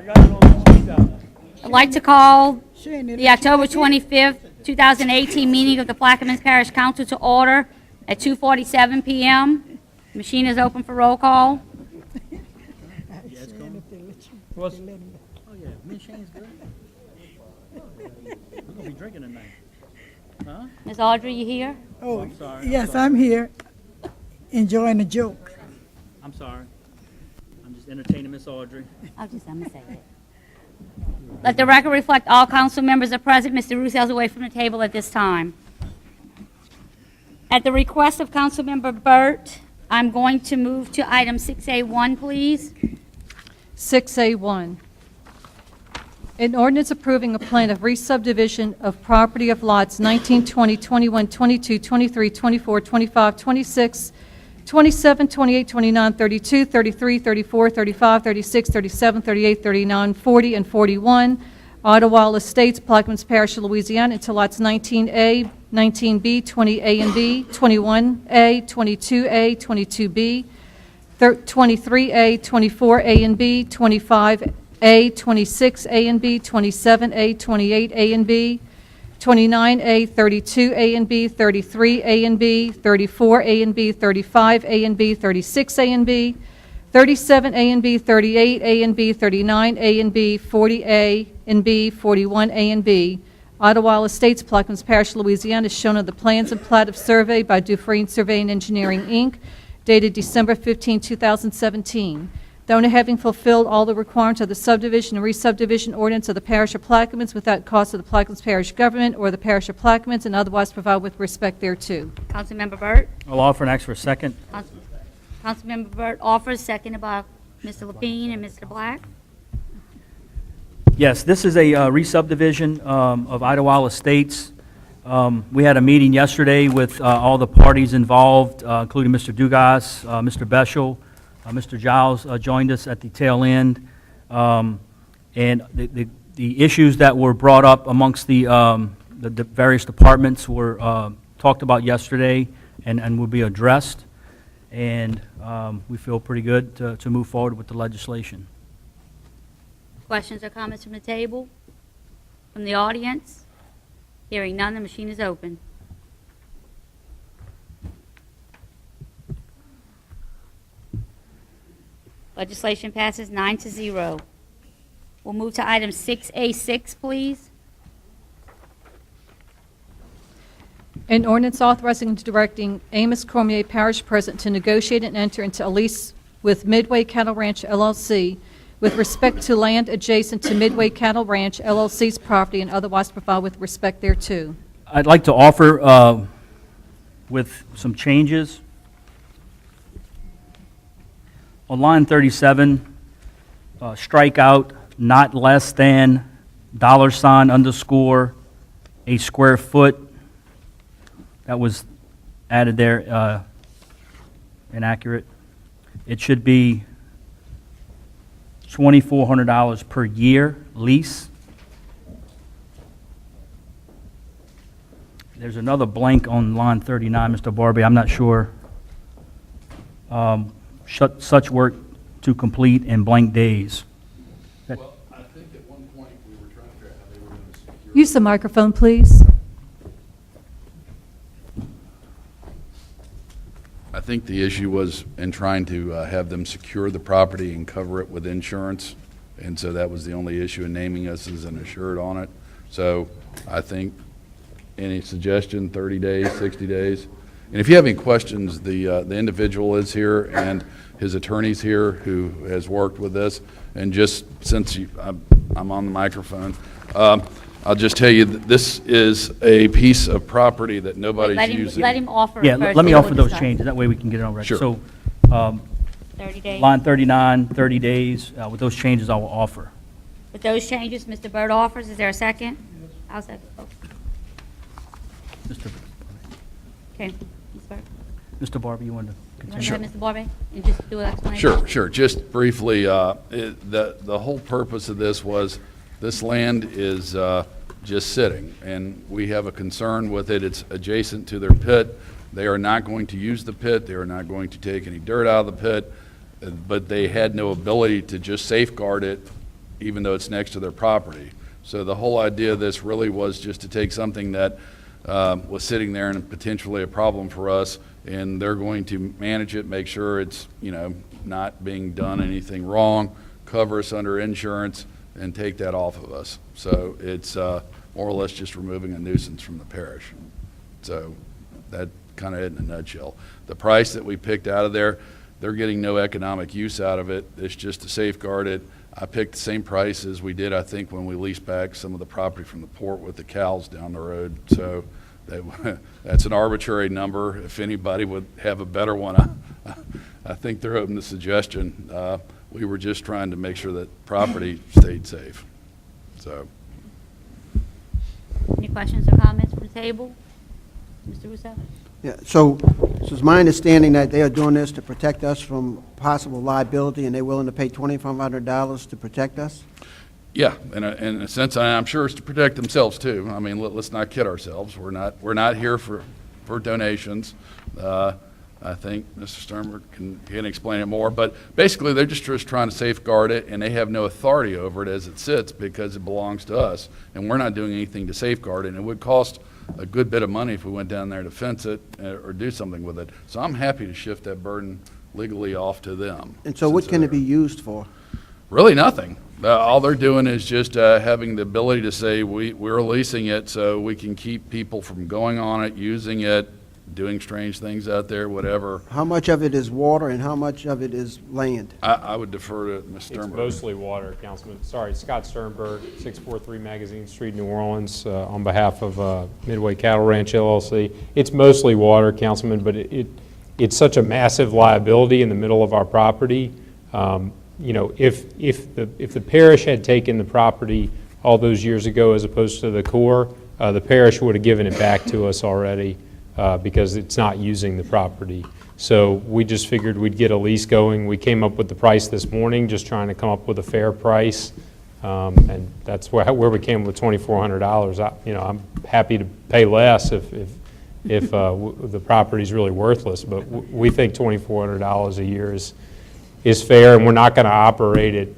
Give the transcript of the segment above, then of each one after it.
I'd like to call the October 25th, 2018 meeting of the Plaquemines Parish Council to order at 2:47 p.m. Machine is open for roll call. Oh yeah, Miss Shane's good. We're gonna be drinking tonight. Huh? Ms. Audrey, you here? Oh, I'm sorry. yes, I'm here, enjoying the joke. I'm sorry. I'm just entertaining Miss Audrey. I'm gonna say it. Let the record reflect all council members are present. Mr. Russel's away from the table at this time. At the request of Councilmember Burt, I'm going to move to item 6A1, please. 6A1, an ordinance approving a plan of re-subdivision of property of lots 19, 20, 21, 22, 23, 24, 25, 26, 27, 28, 29, 32, 33, 34, 35, 36, 37, 38, 39, 40, and 41, Ottawa Estates, Plaquemines Parish, Louisiana, into lots 19A, 19B, 20A and B, 21A, 22A, 22B, 23A, 24A and B, 25A, 26A and B, 27A, 28A and B, 29A, 32A and B, 33A and B, 34A and B, 35A and B, 36A and B, 37A and B, 38A and B, 39A and B, 40A and B, 41A and B. Ottawa Estates, Plaquemines Parish, Louisiana, is shown on the plans and plat of survey by Dufresne Surveying Engineering, Inc., dated December 15, 2017. The owner having fulfilled all the requirements of the subdivision and re-subdivision ordinance of the parish of Plaquemines without cost of the Plaquemines Parish government or the parish of Plaquemines, and otherwise provide with respect thereto. Councilmember Burt. I'll offer and ask for a second. Councilmember Burt offers, seconded by Mr. Lapine and Mr. Black. Yes, this is a re-subdivision of Idlewild Estates. We had a meeting yesterday with all the parties involved, including Mr. Dugas, Mr. Beschel, Mr. Giles joined us at the tail end. And the issues that were brought up amongst the various departments were talked about yesterday and will be addressed. And we feel pretty good to move forward with the legislation. Questions or comments from the table? From the audience? Hearing none, the machine is open. Legislation passes 9-0. We'll move to item 6A6, please. An ordinance authorizing and directing Amos Cormier, Parish President, to negotiate and enter into a lease with Midway Cattle Ranch, LLC, with respect to land adjacent to Midway Cattle Ranch, LLC's property, and otherwise provide with respect thereto. I'd like to offer with some changes. On line 37, strike out not less than $_ a square foot. That was added there, inaccurate. It should be $2,400 per year lease. There's another blank on line 39, Mr. Barbie. I'm not sure. Such work to complete in blank days. Well, I think at one point we were trying to figure out how they were going to secure. Use the microphone, please. I think the issue was in trying to have them secure the property and cover it with insurance, and so that was the only issue in naming us as an assured on it. So I think any suggestion, 30 days, 60 days? And if you have any questions, the individual is here and his attorney's here who has worked with this. And just since I'm on the microphone, I'll just tell you that this is a piece of property that nobody's using. Let him offer Yeah, first, let me then offer we'll those discuss. changes. That way we can get it on record. Sure. So, 30 days. line 39, 30 days. With those changes, I will offer. With those changes, Mr. Burt offers. Is there a second? I'll second. Oh, Mr. okay. Ms. Burt. Mr. Barbie, you want to You want continue? to go ahead, Mr. Barbie, and just do an explanation? Sure. Just briefly, the whole purpose of this was this land is just sitting, and we have a concern with it. It's adjacent to their pit. They are not going to use the pit. They are not going to take any dirt out of the pit, but they had no ability to just safeguard it even though it's next to their property. So the whole idea of this really was just to take something that was sitting there and potentially a problem for us, and they're going to manage it, make sure it's, not being done anything wrong, cover us under insurance, and take that off of us. So it's more or less just removing a nuisance from the parish. So that kind of it in a nutshell. The price that we picked out of there, they're getting no economic use out of it. It's just to safeguard it. I picked the same price as we did, I think, when we leased back some of the property from the port with the cows down the road. So that's an arbitrary number. If anybody would have a better one, I think they're open to suggestion. We were just trying to make sure that property stayed safe. So, Any questions or comments from the table? Mr. Russo? Yeah, so it's my understanding that they are doing this to protect us from possible liability, and they're willing to pay $2,500 to protect us? yeah, in a sense, I'm sure it's to protect themselves too. I mean, let's not kid ourselves. We're not here for donations. I think Mr. Sternberg can explain it more, but basically they're just trying to safeguard it, and they have no authority over it as it sits because it belongs to us, and we're not doing anything to safeguard it. And it would cost a good bit of money if we went down there to fence it or do something with it. So I'm happy to shift that burden legally off to them. And so what since can it they're- be used for? Really nothing. All they're doing is just having the ability to say, we're leasing it so we can keep people from going on it, using it, doing strange things out there, whatever. How much of it is water and how much of it is land? I would defer to Ms. It's Sternberg. mostly water, Councilman. Sorry, Scott Sternberg, 643 Magazine Street, New Orleans, on behalf of Midway Cattle Ranch LLC. It's mostly water, Councilman, but it's such a massive liability in the middle of our property. If the parish had taken the property all those years ago as opposed to the Corps, the parish would have given it back to us already because it's not using the property. So we just figured we'd get a lease going. We came up with the price this morning, just trying to come up with a fair price, and that's where we came with $2,400. I'm happy to pay less if the property's really worthless, but we think $2,400 a year is fair, and we're not going to operate it.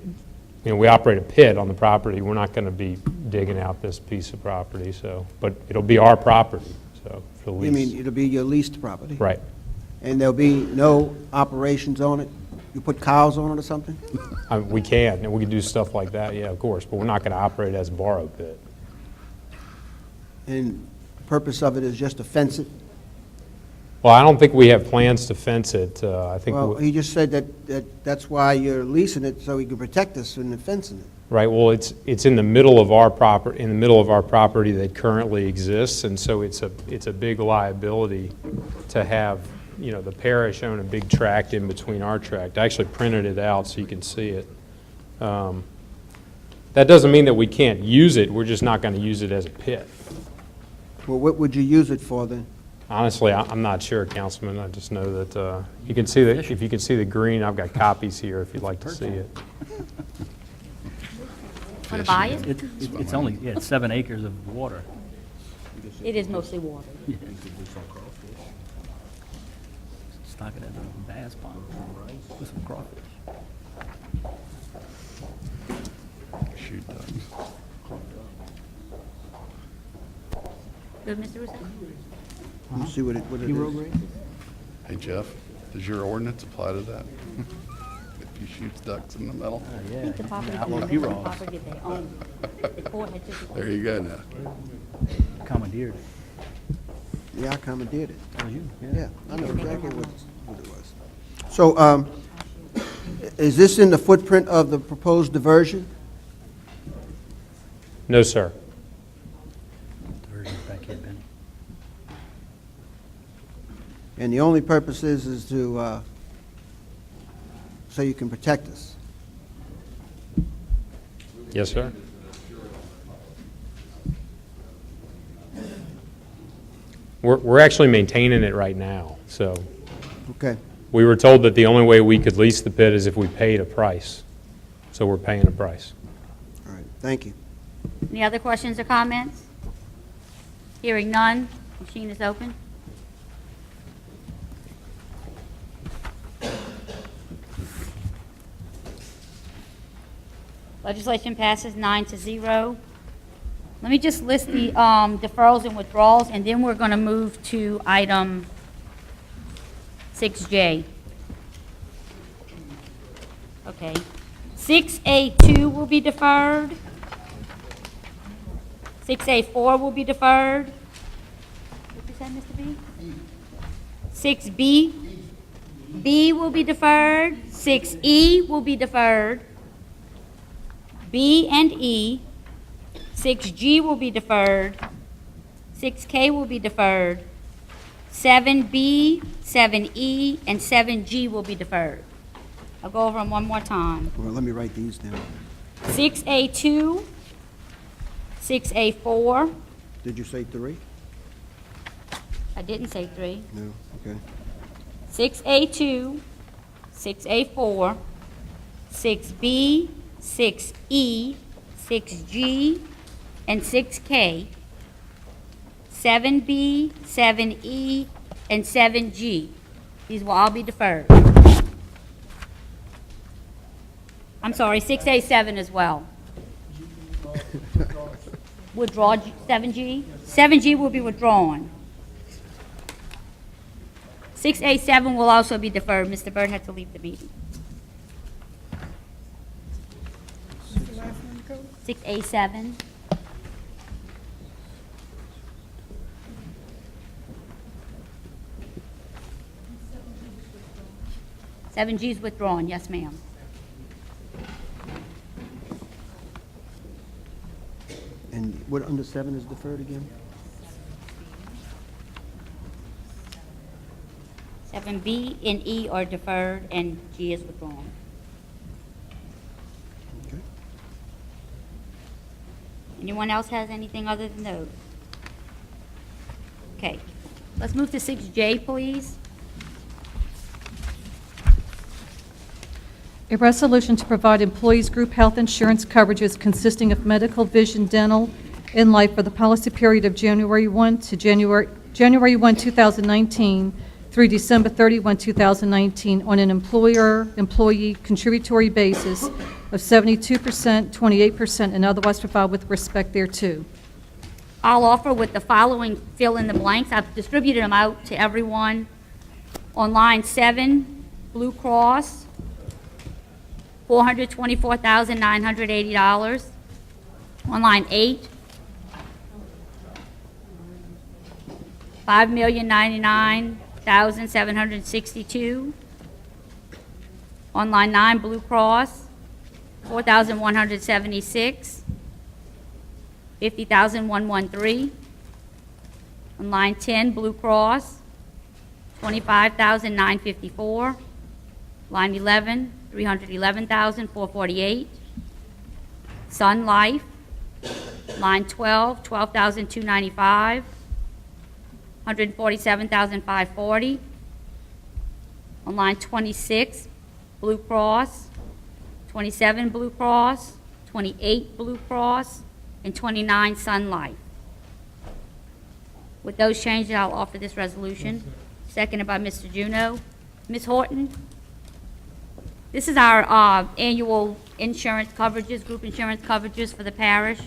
We operate a pit on the property. We're not going to be digging out this piece of property, but it'll be our property, so for the You lease. mean it'll be your leased property? Right. And there'll be no operations on it? You put cows on it or something? We can, and we can do stuff like that, yeah, of course, but we're not going to operate as a borrow pit. And the purpose of it is just to fence it? Well, I don't think we have plans to fence it. I think, Well, he just said that's why you're leasing it, so he can protect us from the fencing it. right, well, it's in the middle of our property, that currently exists, and so it's a big liability to have, the parish own a big tract in between our tract. I actually printed it out so you can see it. That doesn't mean that we can't use it, we're just not going to use it as a pit. Well, what would you use it for then? Honestly, I'm not sure, Councilman. I just know that you can see that if you can see the green, I've got copies here if you'd like to see it. Want to buy it? It's only, it's 7 acres of water. It is mostly water. Stock it at the bass pond with some crawfish. Shoot ducks. Good, Mr. Russo? Let me see what it is. Hey, Jeff, does your ordinance apply to that? If you shoot ducks in the middle? I think the property, outlaw the P-Ross. property they own. The court had just. There you go now. Commandeered it. Yeah, I commandeered it. That was you, Yeah, I know exactly what it was. So, is this in the footprint of the proposed diversion? No, sir. Diversion's back here, Benny. And the only purpose is to, so you can protect us? Yes, sir. We're actually maintaining it right now, so Okay. we were told that the only way we could lease the pit is if we paid a price. So we're paying a price. All right, thank you. Any other questions or comments? Hearing none, machine is open. Legislation passes 9-0. Let me just list the deferrals and withdrawals, and then we're going to move to item 6J. Okay. 6A2 will be deferred. 6A4 will be deferred. What you said, Mr. B? 6B. B will be deferred. 6E will be deferred. B and E. 6G will be deferred. 6K will be deferred. 7B, 7E, and 7G will be deferred. I'll go over them one more time. Well, let me write these down. 6A2, 6A4. Did you say 3? I didn't say 3. No, okay. 6A2, 6A4, 6B, 6E, 6G, and 6K, 7B, 7E, and 7G. These will all be deferred. I'm sorry, 6A7 as well. Withdraw 7G? 7G will be withdrawn. 6A7 will also be deferred. Mr. Byrd had to leave the meeting. 6A7. Seven G is withdrawn, yes, ma'am. And what under 7 is deferred again? 7B and E are deferred, and G is withdrawn. Okay. Anyone else has anything other than those? Okay, let's move to 6J, please. A resolution to provide employees group health insurance coverages consisting of medical, vision, dental, and life for the policy period of January 1 to January 1, 2019 through December 31, 2019 on an employer-employee contributory basis of 72%, 28%, and otherwise provide with respect thereto. I'll offer with the following fill in the blanks. I've distributed them out to everyone. On line 7, Blue Cross, $424,980. On line 8, $5,099,762. On line 9, Blue Cross, $4,176. $50,113. On line 10, Blue Cross, $25,954. Line 11, $311,448. Sun Life, line 12, $12,295. $147,540. On line 26, Blue Cross, 27 Blue Cross, 28 Blue Cross, and 29 Sun Life. With those changes, I'll offer this resolution. Seconded by Mr. Juneau. Ms. Horton? This is our annual insurance coverages, group insurance coverages for the parish,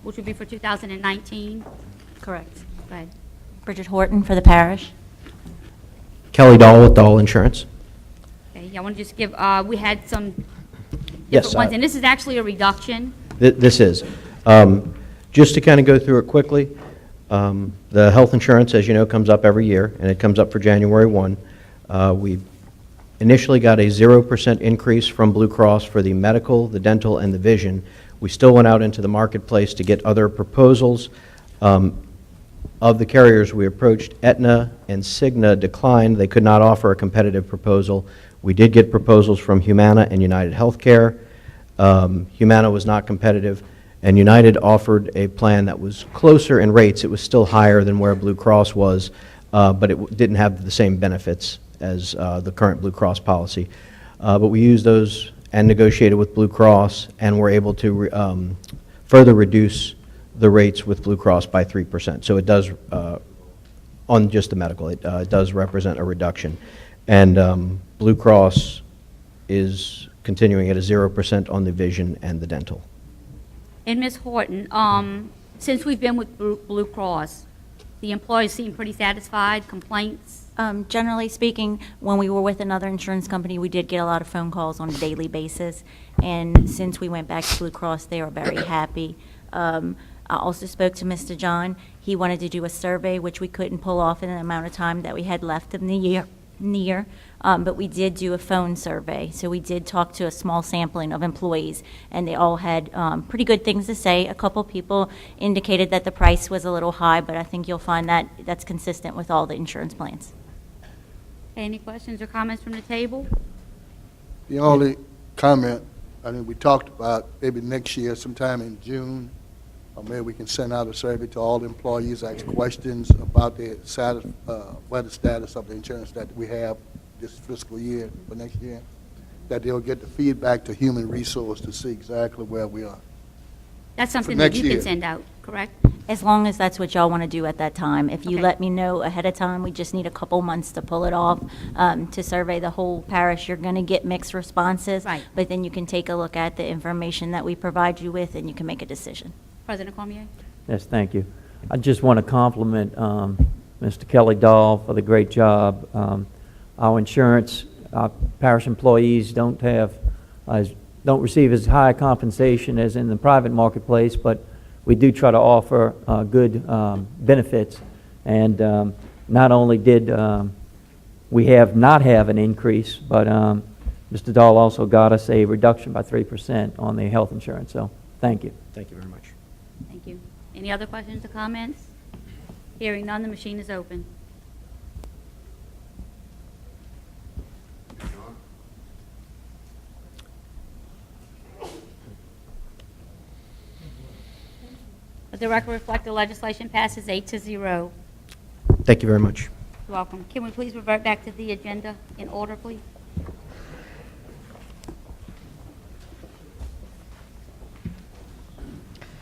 which will be for 2019. Correct. Go ahead. Bridget Horton for the parish. Kelly Dahl with Dahl Insurance. Okay, I want to just give, we had some Yes, different ones, and this is actually a reduction. This is. Just to kind of go through it quickly, the health insurance, as you know, comes up every year, and it comes up for January 1. We initially got a 0% increase from Blue Cross for the medical, the dental, and the vision. We still went out into the marketplace to get other proposals. Of the carriers we approached, Aetna and Cigna declined. They could not offer a competitive proposal. We did get proposals from Humana and United Healthcare. Humana was not competitive, and United offered a plan that was closer in rates. It was still higher than where Blue Cross was, but it didn't have the same benefits as the current Blue Cross policy. But we used those and negotiated with Blue Cross, and were able to further reduce the rates with Blue Cross by 3%. So it does, on just the medical, it does represent a reduction. And Blue Cross is continuing at a 0% on the vision and the dental. And Ms. Horton, since we've been with Blue Cross, the employees seem pretty satisfied, complaints? Generally speaking, when we were with another insurance company, we did get a lot of phone calls on a daily basis. And since we went back to Blue Cross, they are very happy. I also spoke to Mr. John. He wanted to do a survey, which we couldn't pull off in the amount of time that we had left in the year. But we did do a phone survey. So we did talk to a small sampling of employees, and they all had pretty good things to say. A couple people indicated that the price was a little high, but I think you'll find that that's consistent with all the insurance plans. Any questions or comments from the table? The only comment, I mean, we talked about maybe next year, sometime in June, or maybe we can send out a survey to all the employees, ask questions about the status, what the status of the insurance that we have this fiscal year for next year, that they'll get the feedback to human resource to see exactly where we are. That's something that next you can year. send out, correct? As long as that's what y'all want to do at that time. If you Okay. let me know ahead of time, we just need a couple months to pull it off, to survey the whole parish. You're going to get mixed responses. Right. But then you can take a look at the information that we provide you with, and you can make a decision. President Cormier? Yes, thank you. I just want to compliment Mr. Kelly Dahl for the great job. Our insurance, our parish employees don't receive as high compensation as in the private marketplace, but we do try to offer good benefits. And not only did we not have an increase, but Mr. Dahl also got us a reduction by 3% on the health insurance. So thank you. Thank you very much. Thank you. Any other questions or comments? Hearing none, the machine is open. Let the record reflect the legislation passes 8-0. Thank you very much. You're welcome. Can we please revert back to the agenda in order, please?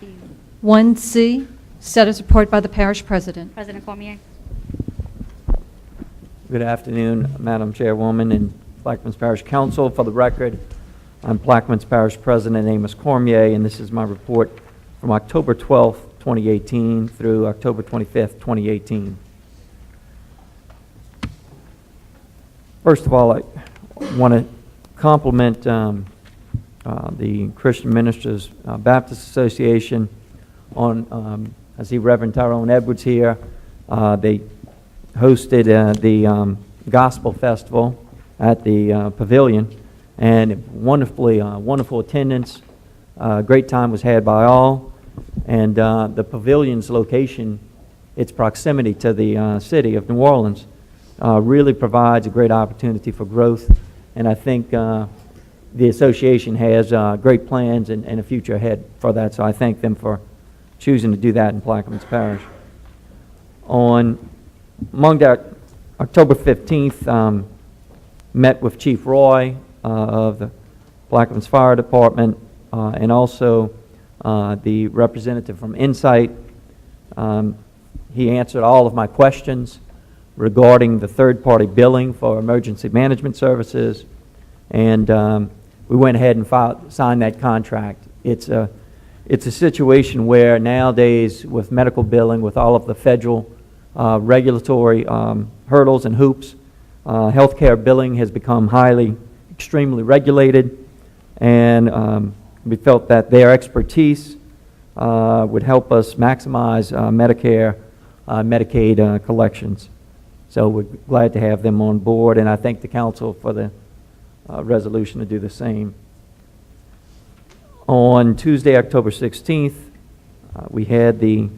The 1C, status report by the parish president. President Cormier? Good afternoon, Madam Chairwoman and Plaquemines Parish Council. For the record, I'm Plaquemines Parish President Amos Cormier, and this is my report from October 12th, 2018 through October 25th, 2018. First of all, I want to compliment the Christian Ministers Baptist Association on, I see Reverend Tyrone Edwards here. They hosted the Gospel Festival at the Pavilion, and wonderful attendance. Great time was had by all, and the Pavilion's location, its proximity to the city of New Orleans, really provides a great opportunity for growth, and I think the association has great plans and a future ahead for that, so I thank them for choosing to do that in Plaquemines Parish. On October 15th, met with Chief Roy of the Plaquemines Fire Department and also the representative from Insight. He answered all of my questions regarding the third-party billing for emergency management services, and we went ahead and signed that contract. It's a situation where nowadays with medical billing, with all of the federal regulatory hurdles and hoops, healthcare billing has become extremely regulated, and we felt that their expertise would help us maximize Medicare, Medicaid collections. So we're glad to have them on board, and I thank the council for the resolution to do the same. On Tuesday, October 16th, we had the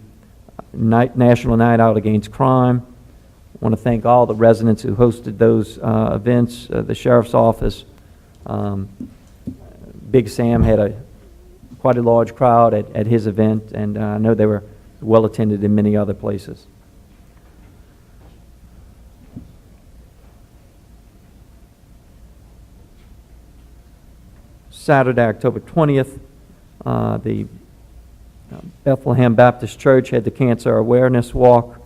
National Night Out Against Crime. I want to thank all the residents who hosted those events, the sheriff's office. Big Sam had quite a large crowd at his event, and I know they were well attended in many other places. Saturday, October 20th, the Bethlehem Baptist Church had the Cancer Awareness Walk.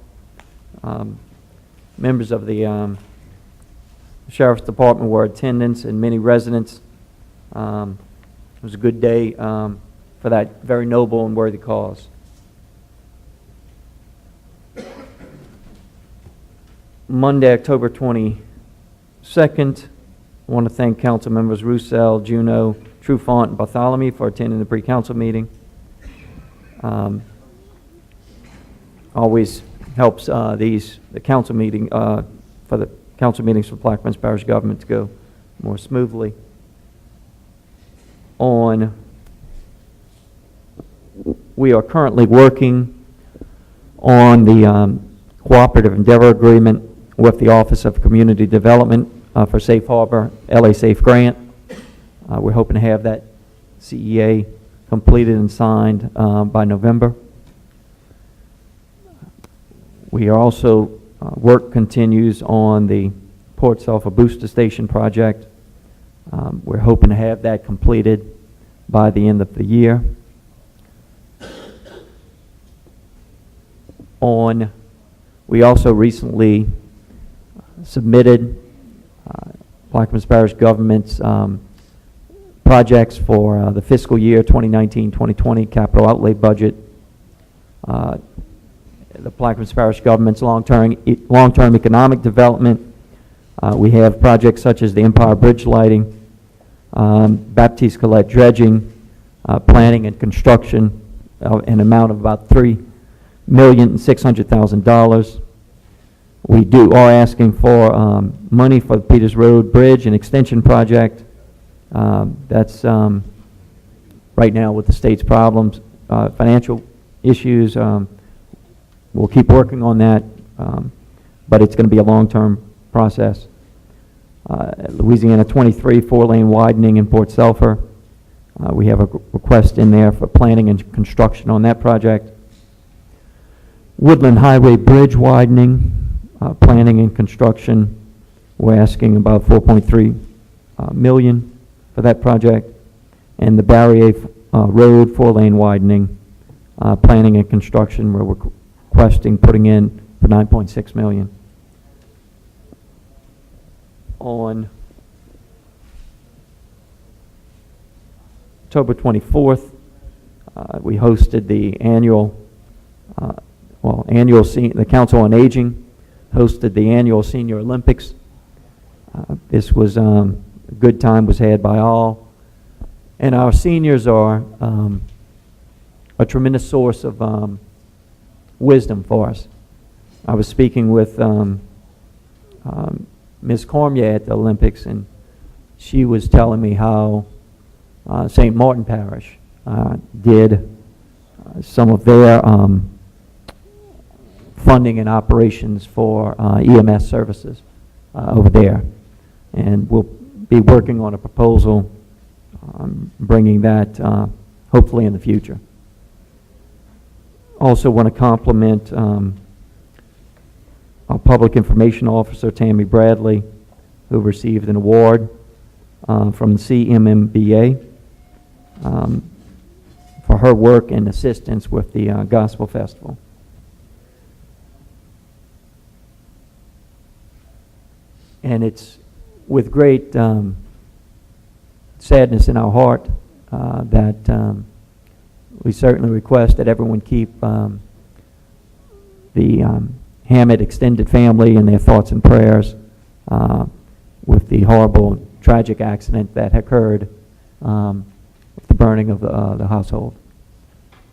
Members of the Sheriff's Department were in attendance, and many residents It was a good day for that very noble and worthy cause. Monday, October 22nd, I want to thank council members Roussel, Juneau, Trufant, and Bartholomew for attending the pre-council meeting. Always helps the council meeting, for the council meetings for Plaquemines Parish government to go more smoothly. We are currently working on the cooperative endeavor agreement with the Office of Community Development for Safe Harbor LA Safe Grant. We're hoping to have that CEA completed and signed by November. We are also, work continues on the Port Sulphur Booster Station project. We're hoping to have that completed by the end of the year. We also recently submitted Plaquemines Parish government's projects for the fiscal year 2019-2020 capital outlay budget. The Plaquemines Parish government's long-term economic development. We have projects such as the Empire Bridge lighting, Baptiste Colette dredging, planning and construction, an amount of about $3,600,000. We are asking for money for the Peters Road Bridge and Extension Project. That's right now with the state's problems, financial issues. We'll keep working on that, but it's going to be a long-term process. Louisiana 23 4-lane widening in Port Sulphur. We have a request in there for planning and construction on that project. Woodland Highway Bridge widening, planning and construction. We're asking about $4.3 million for that project. And the Barrier Road 4-lane widening, planning and construction, we're requesting putting in for $9.6 million. On October 24th, we hosted the the Council on Aging hosted the annual Senior Olympics. This was a good time was had by all. And our seniors are a tremendous source of wisdom for us. I was speaking with Ms. Cormier at the Olympics, and she was telling me how St. Martin Parish did some of their funding and operations for EMS services over there. And we'll be working on a proposal bringing that hopefully in the future. Also want to compliment our Public Information Officer, Tammy Bradley, who received an award from the CMMBA for her work and assistance with the Gospel Festival. And it's with great sadness in our heart that we certainly request that everyone keep the Hammett extended family and their thoughts and prayers with the horrible, tragic accident that occurred with the burning of the household.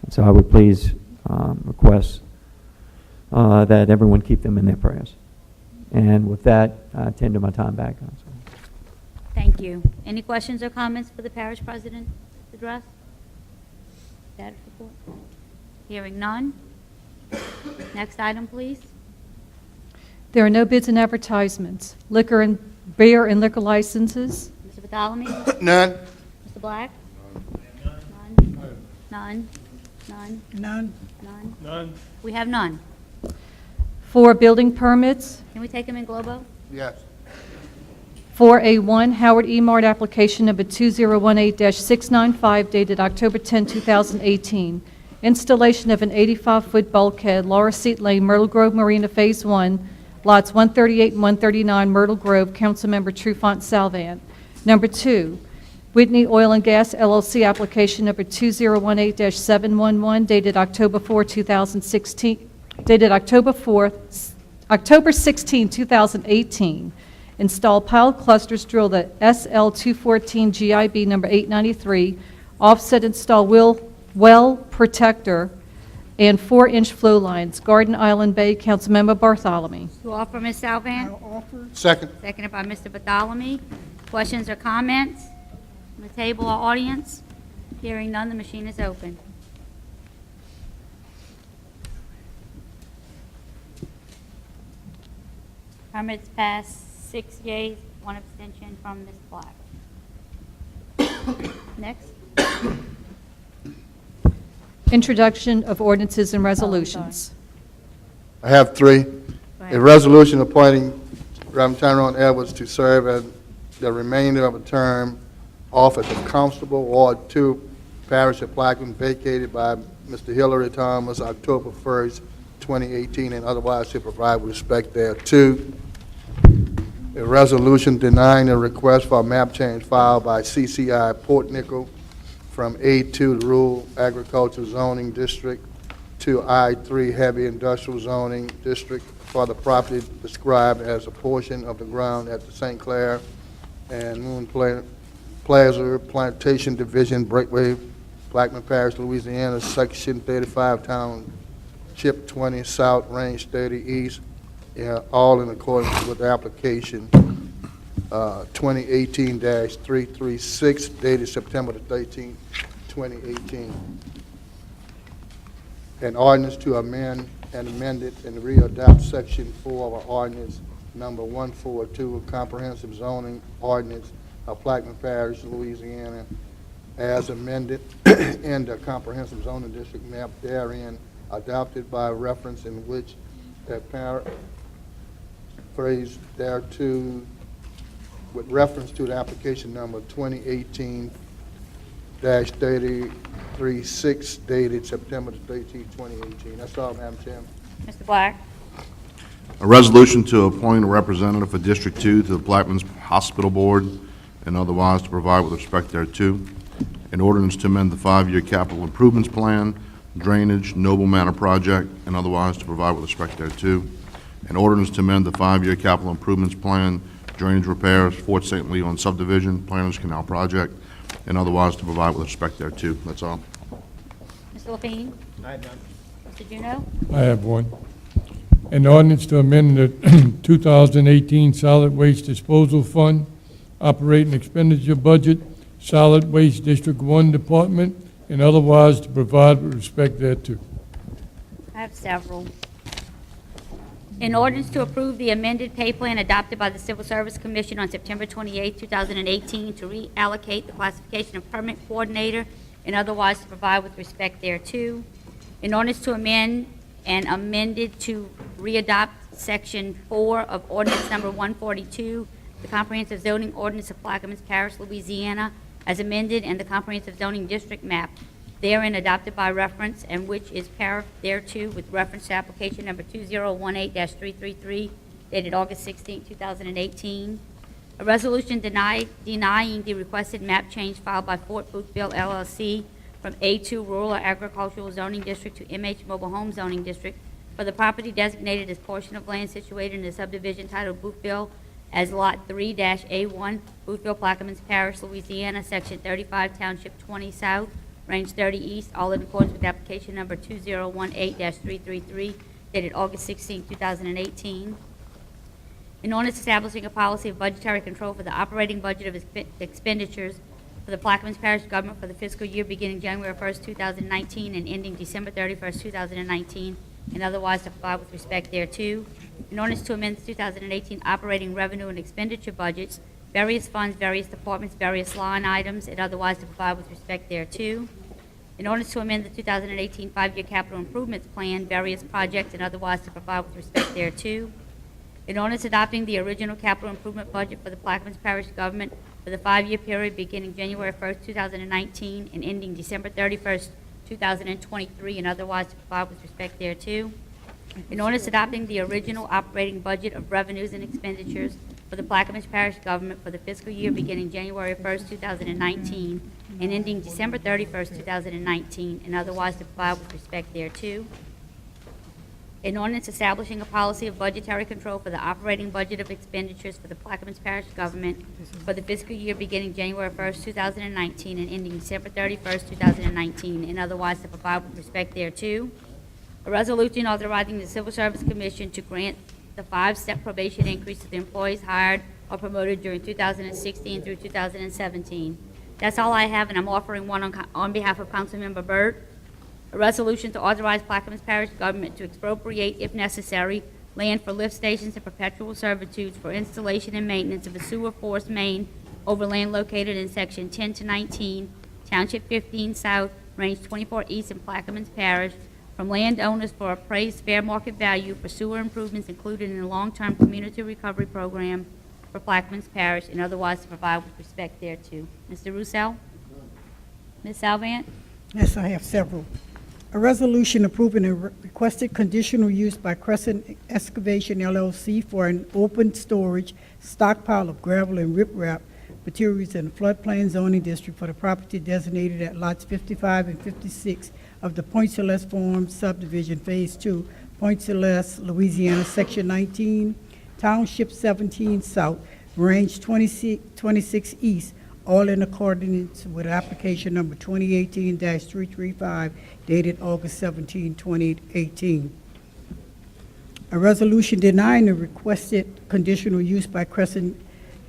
And so I would please request that everyone keep them in their prayers. And with that, I tender my time back. Thank you. Any questions or comments for the parish president's address? Status report? Hearing none. Next item, please. There are no bids and advertisements. Liquor and beer and liquor licenses. Mr. Bartholomew? None. Mr. Black? None. None. None. None. None. We have none. 4 building permits. Can we take them in globo? Yes. 4A1 Howard E. Mart application number 2018-695 dated October 10, 2018. Installation of an 85-foot bulkhead, Laura Seat Lane, Myrtle Grove Marina Phase 1, lots 138 and 139, Myrtle Grove, Councilmember Trufant Salvant. Number 2, Whitney Oil and Gas LLC, application number 2018-711, dated October 2016, dated October 16, 2018. Install pilot clusters, drill the SL214 GIB number 893, offset install well protector, and 4-inch flow lines. Garden Island Bay, Councilmember Bartholomew. To offer, Ms. Salvan. Second. Seconded by Mr. Bartholomew. Questions or comments from the table or audience? Hearing none, the machine is open. Permits passed, 6 yeas, 1 abstention from Ms. Black. Next. Introduction of ordinances and resolutions. I have three. Go A ahead. resolution appointing Reverend Tyrone Edwards to serve as the remainder of a term office of Constable, Ward 2, Parish of Plaquemine, vacated by Mr. Hillary Thomas, October 1st, 2018, and otherwise to provide with respect thereto. A resolution denying a request for a map change filed by CCI Port Nickel from A2 Rural Agricultural Zoning District to I3 Heavy Industrial Zoning District for the property described as a portion of the ground at the St. Clair and Moon Plaza Plantation Division, Breakway, Plaquemine Parish, Louisiana, Section 35, Township 20 South, Range 30 East, all in accordance with the application 2018-336, dated September the 13th, 2018. An ordinance to amend and amend it and readopt Section 4 of our ordinance number 142 of Comprehensive Zoning Ordinance of Plaquemine Parish, Louisiana, as amended in the Comprehensive Zoning District map therein adopted by reference in which a paraphrase thereto with reference to the application number 2018-336 dated September the 13th, 2018. That's all, Madam Chairman. Mr. Black. A resolution to appoint a representative for District 2 to the Plaquemines Hospital Board and otherwise to provide with respect thereto. An ordinance to amend the 5-year capital improvements plan, drainage, Noble Manor project, and otherwise to provide with respect thereto. An ordinance to amend the 5-year capital improvements plan, drainage repairs, Fort St. Leon subdivision, Planters Canal project, and otherwise to provide with respect thereto. That's all. Mr. Lapine. I have none. Mr. Juno. I have one. An ordinance to amend the 2018 Solid Waste Disposal Fund, operating expenditure budget, Solid Waste District 1 Department, and otherwise to provide with respect thereto. I have several. An ordinance to approve the amended pay plan adopted by the Civil Service Commission on September 28, 2018, to reallocate the classification of permit coordinator and otherwise to provide with respect thereto. An ordinance to amend and amended to readopt Section 4 of Ordinance Number 142, the Comprehensive Zoning Ordinance of Plaquemines Parish, Louisiana, as amended, and the Comprehensive Zoning District map therein adopted by reference, and which is paraphrased thereto with reference to application number 2018-333, dated August 16, 2018. A resolution denying the requested map change filed by Fort Boothville LLC from A2 Rural Agricultural Zoning District to MH Mobile Home Zoning District for the property designated as portion of land situated in the subdivision titled Boothville as Lot 3-A1, Boothville, Plaquemines Parish, Louisiana, Section 35, Township 20 South, Range 30 East, all in accordance with application number 2018-333, dated August 16, 2018. An ordinance establishing a policy of budgetary control for the operating budget of expenditures for the Plaquemines Parish government for the fiscal year beginning January 1st, 2019, and ending December 31st, 2019, and otherwise to provide with respect thereto. An ordinance to amend the 2018 operating revenue and expenditure budgets, various funds, various departments, various line items, and otherwise to provide with respect thereto. An ordinance to amend the 2018 5-year capital improvements plan, various projects, and otherwise to provide with respect thereto. An ordinance adopting the original capital improvement budget for the Plaquemines Parish government for the 5-year period beginning January 1st, 2019, and ending December 31st, 2023, and otherwise to provide with respect thereto. An ordinance adopting the original operating budget of revenues and expenditures for for the Plaquemines Parish government for the fiscal year beginning January 1st, 2019, and ending December 31st, 2019, and otherwise to provide with respect thereto. An ordinance establishing a policy of budgetary control for the operating budget of expenditures for the Plaquemines Parish government for the fiscal year beginning January 1st, 2019, and ending December 31st, 2019, and otherwise to provide with respect thereto. A resolution authorizing the Civil Service Commission to grant the 5-step probation increase to the employees hired or promoted during 2016 through 2017. That's all I have, and I'm offering one on behalf of Councilmember Byrd. A resolution to authorize Plaquemines Parish government to expropriate, if necessary, land for lift stations and perpetual servitudes for installation and maintenance of a sewer force main over land located in Section 10 to 19, Township 15 South, Range 24 East in Plaquemines Parish, from landowners for appraised fair market value for sewer improvements included in the long-term community recovery program for Plaquemines Parish, and otherwise to provide with respect thereto. Mr. Russell? Ms. Salvant? Yes, I have several. A resolution approving a requested conditional use by Crescent Excavation LLC for an open storage stockpile of gravel and riprap materials in the floodplain zoning district for the property designated at lots 55 and 56 of the Point Celeste Farm subdivision, Phase 2, Point Celeste, Louisiana, Section 19, Township 17 South, Range 26 East, all in accordance with application number 2018-335, dated August 17, 2018. A resolution denying the requested conditional use by Crescent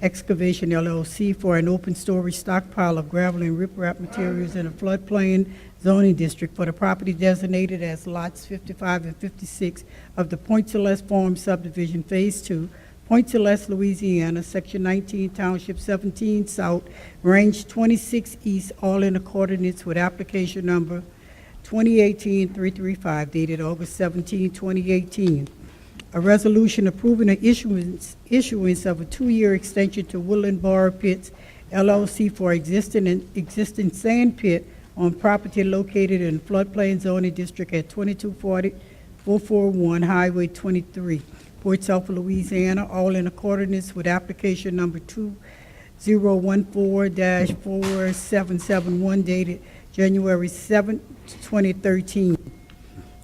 Excavation LLC for an open storage stockpile of gravel and riprap materials in a floodplain zoning district for the property designated as lots 55 and 56 of the Point Celeste Farm subdivision, Phase 2, Point Celeste, Louisiana, Section 19, Township 17 South, Range 26 East, all in accordance with application number 2018-335, dated August 17, 2018. A resolution approving the issuance of a 2-year extension to Woodland Bar Pits LLC for existing sand pit on property located in floodplain zoning district at 2240-441 Highway 23. Port Sulphur, Louisiana, all in accordance with application number 2014-4771 dated January 7, 2013.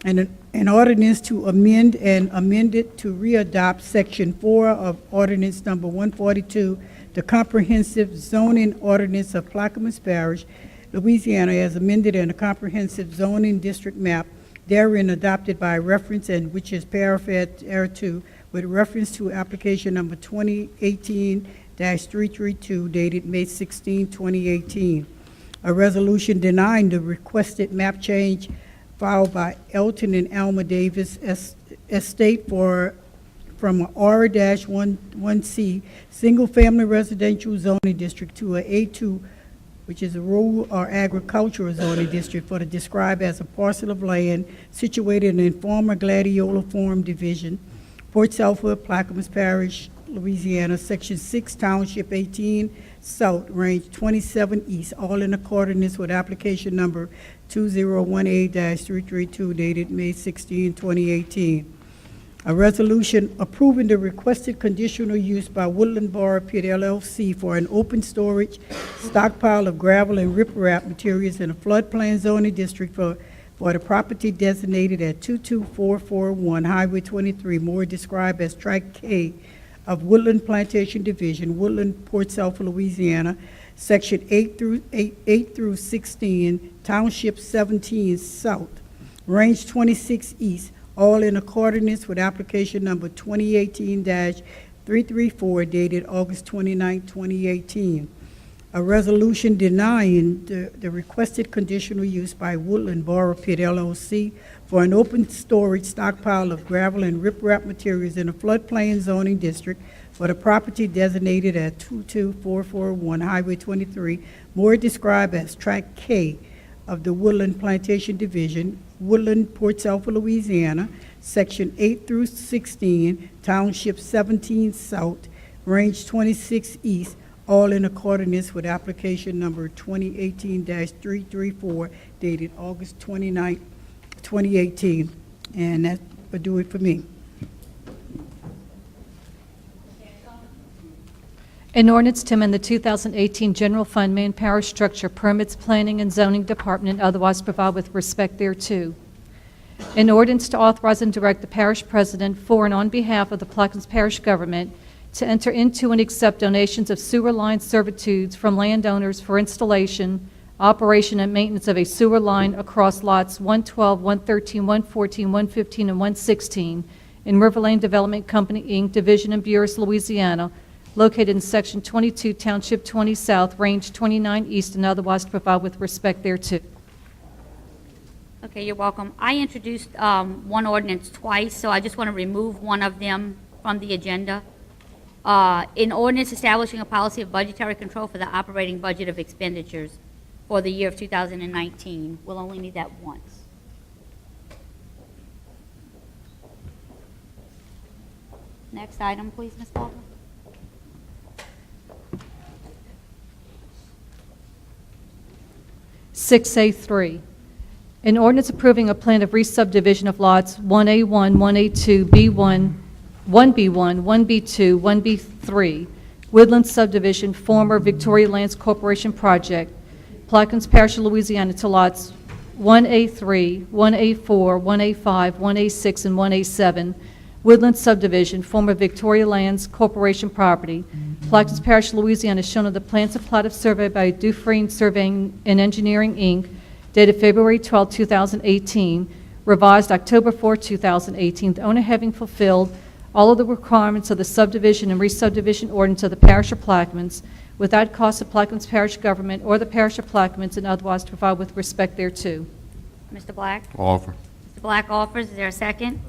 And an ordinance to amend and amend it to readopt Section 4 of Ordinance Number 142, the Comprehensive Zoning Ordinance of Plaquemines Parish, Louisiana, as amended in a comprehensive zoning district map therein adopted by reference and which is paraphrased thereto with reference to application number 2018-332 dated May 16, 2018. A resolution denying the requested map change filed by Elton and Alma Davis Estate from R-1C single-family residential zoning district to a A2, which is a rural or agricultural zoning district for the described as a parcel of land situated in former Gladiola Farm Division, Port Sulphur, Plaquemines Parish, Louisiana, Section 6, Township 18 South, Range 27 East, all in accordance with application number 2018-332 dated May 16, 2018. A resolution approving the requested conditional use by Woodland Bar Pit LLC for an open storage stockpile of gravel and riprap materials in a floodplain zoning district for the property designated at 22441 Highway 23, more described as Tract K of Woodland Plantation Division, Woodland, Port Sulphur, Louisiana, Section 8 through 16, Township 17 South, Range 26 East, all in accordance with application number 2018-334 dated August 29, 2018. A resolution denying the requested conditional use by Woodland Bar Pit LLC for an open storage stockpile of gravel and riprap materials in a floodplain zoning district for the property designated at 22441 Highway 23, more described as Tract K of the Woodland Plantation Division, Woodland, Port Sulphur, Louisiana, Section 8 through 16, Township 17 South, Range 26 East, all in accordance with application number 2018-334 dated August 29, 2018. And that would do it for me. An ordinance to amend the 2018 General Fund Manpower Structure, Permits, Planning, and Zoning Department, and otherwise provide with respect thereto. An ordinance to authorize and direct the parish president for and on behalf of the Plaquemines Parish government to enter into and accept donations of sewer line servitudes from landowners for installation, operation, and maintenance of a sewer line across lots 112, 113, 114, 115, and 116 in River Lane Development Company, Inc., Division in Buras, Louisiana, located in Section 22, Township 20 South, Range 29 East, and otherwise to provide with respect thereto. Okay, you're welcome. I introduced one ordinance twice, so I just want to remove one of them from the agenda. In ordinance establishing a policy of budgetary control for the operating budget of expenditures for the year of 2019. We'll only need that once. Next item, please, Ms. Baldwin. Six A3, an ordinance approving a plan of re-subdivision of lots 1A1, 1A2, B1, 1B1, 1B2, 1B3, Woodland Subdivision, former Victoria Lands Corporation project, Plaquemines Parish, Louisiana, to lots 1A3, 1A4, 1A5, 1A6, and 1A7, Woodland Subdivision, former Victoria Lands Corporation property, Plaquemines Parish, Louisiana, shown on the plans of plat of survey by Dufresne Surveying and Engineering, Inc., dated February 12, 2018, revised October 4, 2018, the owner having fulfilled all of the requirements of the subdivision and re-subdivision ordinance of the parish of Plaquemines without cost to Plaquemines Parish government or the parish of Plaquemines, and otherwise to provide with respect thereto. Mr. Black? Offer. Mr. Black offers. Is there a second?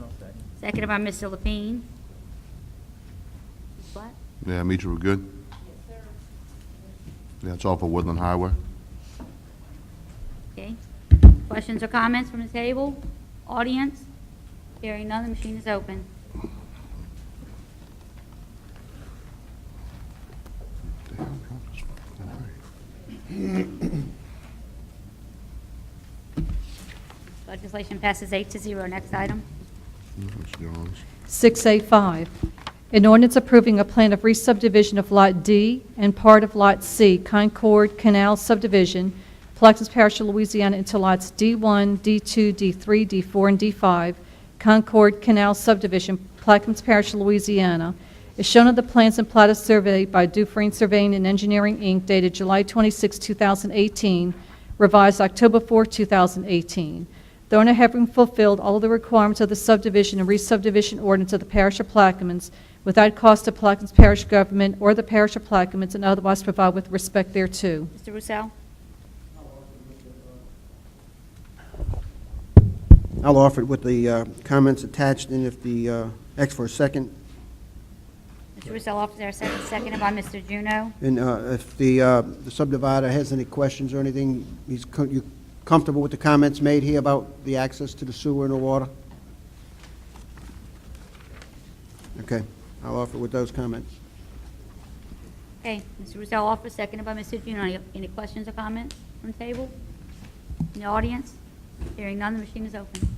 Seconded by Mr. Lapine. Ms. Black? Yeah, Mitra, we're good? Yes, sir. Yeah, it's off of Woodland Highway. Okay. Questions or comments from the table? Audience? Hearing none, the machine is open. Legislation passes 8-0. Next item. 6A5, an ordinance approving a plan of re-subdivision of Lot D and part of Lot C, Concord Canal subdivision, Plaquemines Parish, Louisiana, into lots D1, D2, D3, D4, and D5, Concord Canal subdivision, Plaquemines Parish, Louisiana, is shown on the plans and plat of survey by Dufresne Surveying and Engineering, Inc., dated July 26, 2018, revised October 4, 2018. The owner having fulfilled all of the requirements of the subdivision and re-subdivision ordinance of the parish of Plaquemines without cost to Plaquemines Parish government or the parish of Plaquemines, and otherwise provide with respect thereto. Mr. Roussel? I'll offer it with the comments attached, and if the, ask for a second. Mr. Roussel offers there a second. Seconded by Mr. Juneau. And if the subdivider has any questions or anything, you comfortable with the comments made here about the access to the sewer and the water? Okay, I'll offer with those comments. Okay, Mr. Roussel offers, seconded by Mr. Juneau. Any questions or comments from the table? In the audience? Hearing none, the machine is open.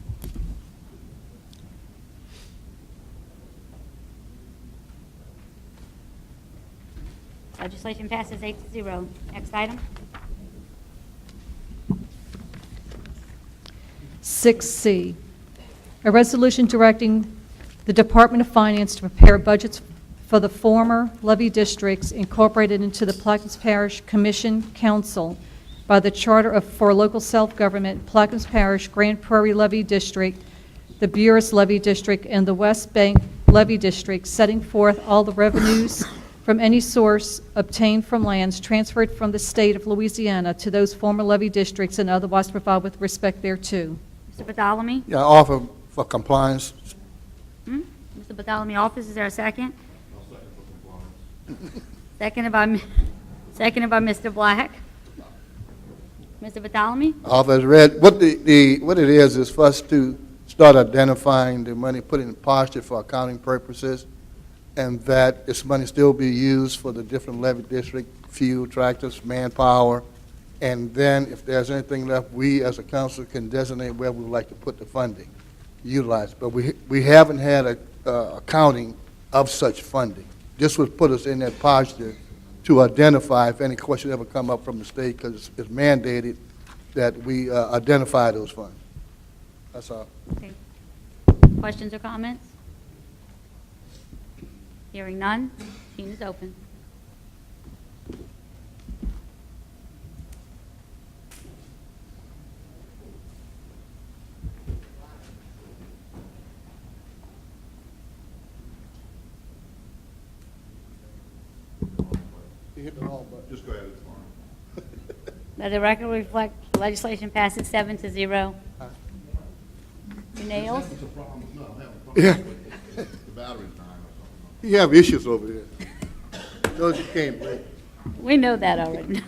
Legislation passes 8-0. Next item. 6C, a resolution directing the Department of Finance to prepare budgets for the former levy districts incorporated into the Plaquemines Parish Commission Council by the Charter for Local Self-Government, Plaquemines Parish, Grand Prairie Levy District, the Buras Levy District, and the West Bank Levy District, setting forth all the revenues from any source obtained from lands transferred from the state of Louisiana to those former levy districts, and otherwise provide with respect thereto. Mr. Bartholomew? Yeah, offer for compliance. Mr. Bartholomew offers. Is there a second? Seconded by Mr. Black. Mr. Bartholomew? Offer as read. What what it is for us to start identifying the money, put in posture for accounting purposes, and that this money still be used for the different levy district, fuel, tractors, manpower, and then if there's anything left, we as a council can designate where we would like to put the funding, utilize. But we haven't had a accounting of such funding. This would put us in that posture to identify if any question ever come up from the state, because it's mandated that we identify those funds. That's all. Okay. Questions or comments? Hearing none, machine is open. Just go ahead, it's fine. Let the record reflect, legislation passes 7-0. Your nails? Yeah, The battery's dying or something. you have issues over there. Those you can't break. We know that already.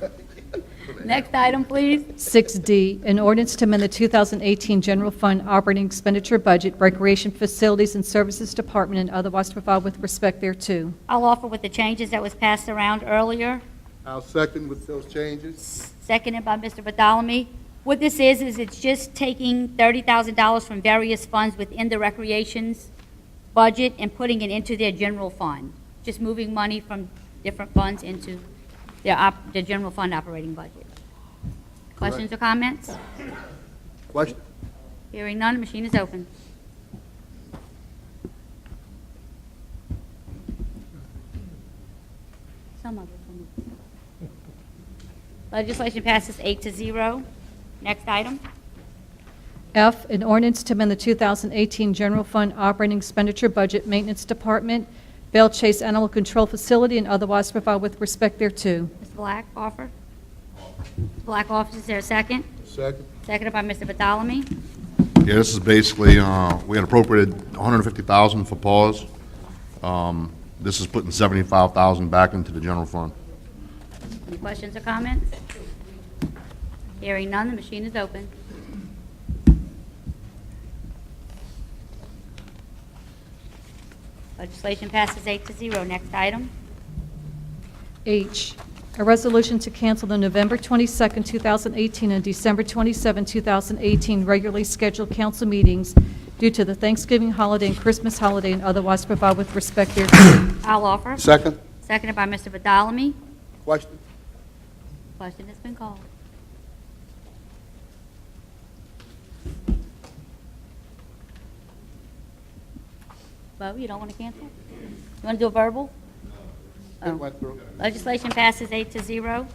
Next item, please. 6D, an ordinance to amend the 2018 general fund operating expenditure budget, Recreation Facilities and Services Department, and otherwise to provide with respect thereto. I'll offer with the changes that was passed around earlier, I'll second with those changes. seconded by Mr. Badalamy. What this is it's just taking $30,000 from various funds within the recreation's budget and putting it into their general fund. Just moving money from different funds into their general fund operating budget. Questions or comments? Question? Hearing none, machine is open. Some of it. Legislation passes 8-0. Next item. F, an ordinance to amend the 2018 general fund operating expenditure budget, Maintenance Department, Belle Chase Animal Control Facility, and otherwise to provide with respect thereto. Mr. Black, offer. Black offers, is there a second? Second. Seconded by Mr. Badalamy. Yeah, this is basically, we had appropriated $150,000 for pause. This is putting $75,000 back into the general fund. Any questions or comments? Hearing none, the machine is open. Legislation passes 8-0. Next item. H, a resolution to cancel the November 22, 2018 and December 27, 2018 regularly scheduled council meetings due to the Thanksgiving holiday and Christmas holiday and otherwise to provide with respect thereto. I'll offer. Second. Seconded by Mr. Badalamy. Question? Question has been called. Bo, you don't want to cancel? You want to do a verbal? It went through. Legislation passes 8-0.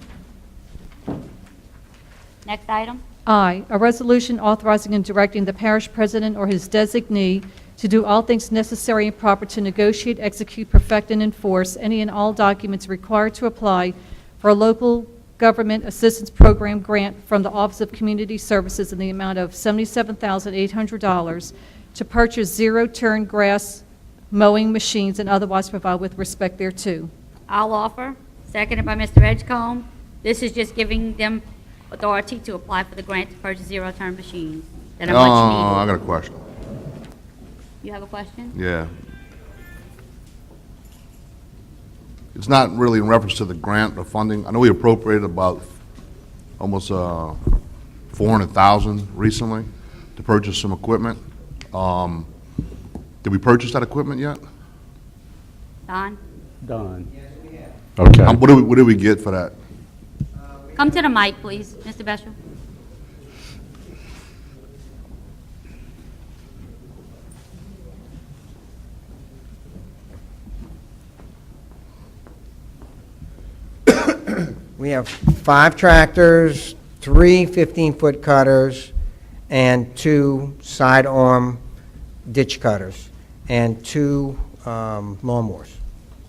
Next item. I, a resolution authorizing and directing the parish president or his designee to do all things necessary and proper to negotiate, execute, perfect, and enforce any and all documents required to apply for a local government assistance program grant from the Office of Community Services in the amount of $77,800 to purchase zero-turn grass mowing machines and otherwise provide with respect thereto. I'll offer. Seconded by Mr. Edgecombe. This is just giving them authority to apply for the grant to purchase zero-turn machines that are much I needed. got a question. You have a question? Yeah. It's not really in reference to the grant or funding. I know we appropriated about almost $400,000 recently to purchase some equipment. Did we purchase that equipment yet? Don? Okay. What did we get for that? Come to the mic, please, Mr. Beshel. We have 5 tractors, 3 15-foot cutters, and 2 sidearm ditch cutters, and 2 lawnmowers.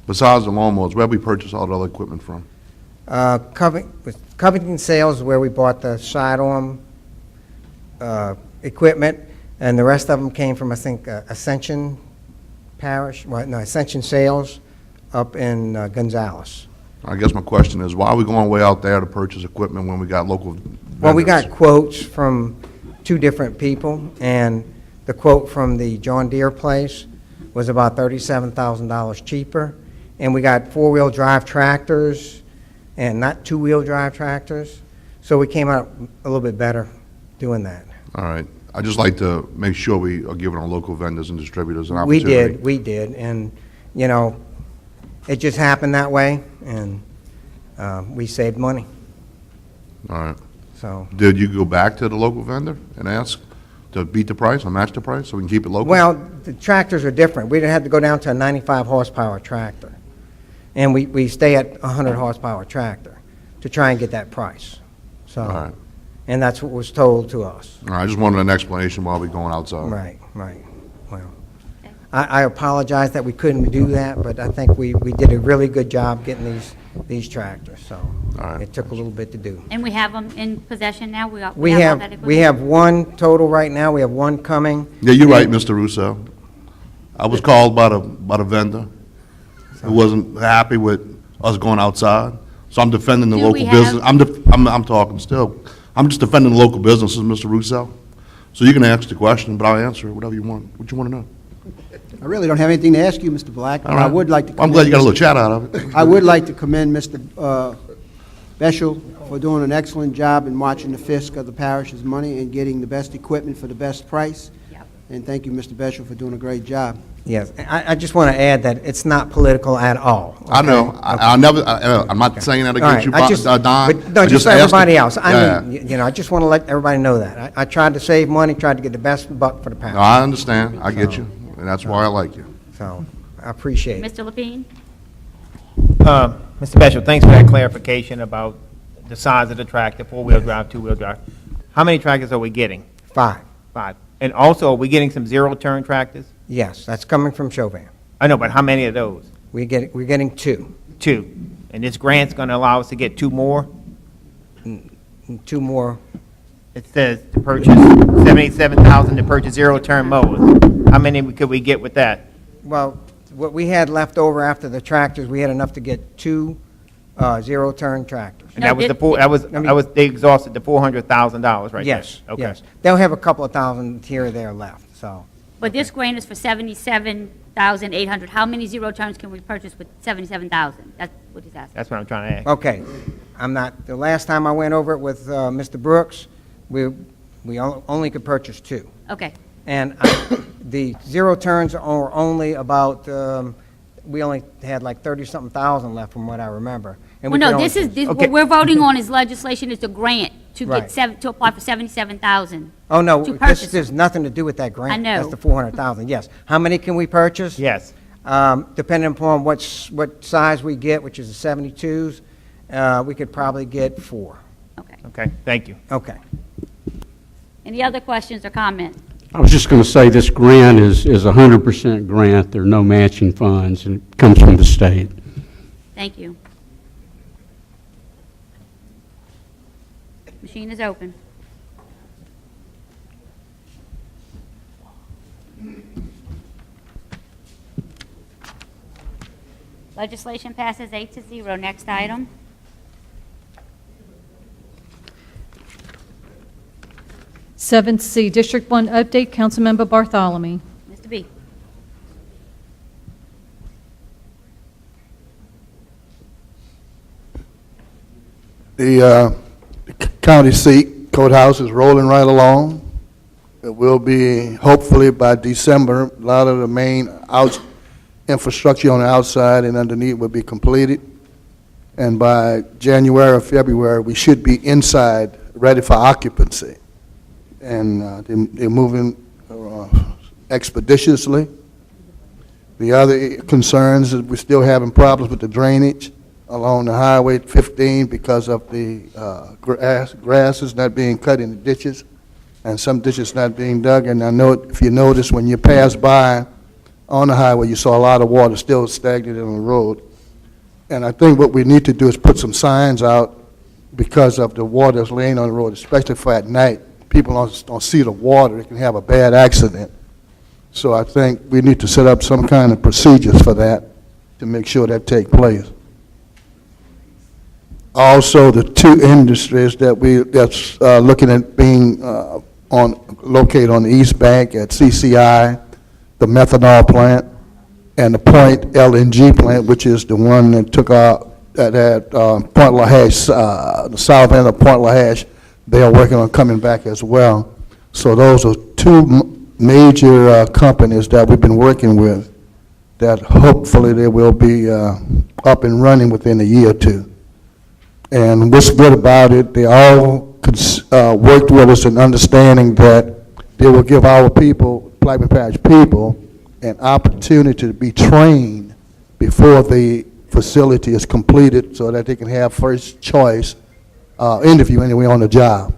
Besides the lawnmowers, where have we purchased all the other equipment from? Covington Sales is where we bought the sidearm equipment, and the rest of them came from, I think, Ascension Parish, Ascension Sales up in Gonzales. I guess my question is, why are we going way out there to purchase equipment when we got local vendors? Well, we got quotes from 2 different people, and the quote from the John Deere place was about $37,000 cheaper, and we got 4-wheel drive tractors and not 2-wheel drive tractors, so we came out a little bit better doing that. All right. I'd just like to make sure we are giving our local vendors and distributors an opportunity. We did, and, you know, it just happened that way, and we saved money, All right. so. Did you go back to the local vendor and ask to beat the price or match the price so we can keep it local? Well, the tractors are different. We had to go down to a 95 horsepower tractor. And we stay at a 100 horsepower tractor to try and get that price. All right. So, and that's what was told to us. All right, I just wanted an explanation while we're going outside. Right, right. Well, I apologize that we couldn't do that, but I think we did a really good job getting these tractors, so All right. it took a little bit to do. And we have them in possession now? We We all that have, equipment? we have one total right now, we have one coming. Yeah, you're right, Mr. Russo. I was called by the vendor who wasn't happy with us going outside, so I'm defending the Do local we business. have- I'm talking still. I'm just defending the local businesses, Mr. Russo. So you can ask the question, but I'll answer it, whatever you want. What you want to know? I really don't have anything to ask you, Mr. Black, but All I right. would like to. I'm glad you got a little commend chat out of it. I would like to commend Mr. Beshel for doing an excellent job in watching the fisc of the parish's money and getting the best equipment for the best price. Yep. And thank you, Mr. Beshel, for doing a great job. Yes, I just want to add that it's not political at all. I know. okay? I never, I'm not saying that All against right, you, Don. but no, I just for asked everybody the- else. I Yeah. mean, I just want to let everybody know that. I tried to save money, tried to get the best buck for the No, pound. I understand. I get you, and that's why I like you. So, I appreciate it. Mr. Lapine? Mr. Bishop, thanks for that clarification about the size of the tractor, four-wheel drive, two-wheel drive. How many tractors are we getting? 5, Five. And also, are we getting some zero-turn tractors? yes, that's coming from Chauvin. I know, but how many of those? We're getting 2. 2. And this grant's going to allow us to get 2 more? 2 more. It says to purchase $77,000 to purchase zero-turn mowers. How many could we get with that? Well, what we had left over after the tractors, we had enough to get 2 zero-turn tractors. And No, that was the did- four, I mean- they exhausted the $400,000 right there? Yes, Okay. yes. They'll have a couple of thousand here or there left, so. But this grant is for 77,800. How many zero turns can we purchase with 77,000? That's what he's asking. That's what I'm trying to ask. Okay, the last time I went over it with Mr. Brooks, we only could purchase 2. Okay. And the zero turns are only about, we only had like 30-something thousand left from what I remember. And we Well, could no, only- what we're voting on is legislation, is a grant to Right. to apply for 77,000. Oh, no, to this purchase there's nothing to do with that grant. I know. That's the 400,000, yes. How many can we purchase? Yes. Depending upon what size we get, which is the 72s, we could probably get 4. Okay. Okay, thank you. Okay. Any other questions or comments? I was just going to say, this grant is a 100% grant. There are no matching funds, and it comes from the state. Thank you. Machine is open. Legislation passes 8-0. Next item. Seven C, District 1 update, Councilmember Bartholomew. Mr. B. The county seat courthouse is rolling right along. It will be, hopefully by December, a lot of the main infrastructure on the outside and underneath will be completed. And by January or February, we should be inside, ready for occupancy. And they're moving expeditiously. The other concerns is we're still having problems with the drainage along the Highway 15 because of the grasses not being cut in the ditches and some ditches not being dug. And I know, if you notice, when you pass by on the highway, you saw a lot of water still stagnant on the road. And I think what we need to do is put some signs out because of the water that's laying on the road, especially for at night. People don't see the water, they can have a bad accident. So I think we need to set up some kind of procedures for that to make sure that take place. Also, the 2 industries that's looking at being located on the East Bank at CCI, the methanol plant, and the Point LNG plant, which is the one that took out at Point LaHash, the south end of Point LaHash. They are working on coming back as well. So those are 2 major companies that we've been working with that hopefully they will be up and running within a year or 2. And what's good about it, they all worked with us in understanding that they will give our people, Blackman Parish people, an opportunity to be trained before the facility is completed so that they can have first choice interview anyway on the job.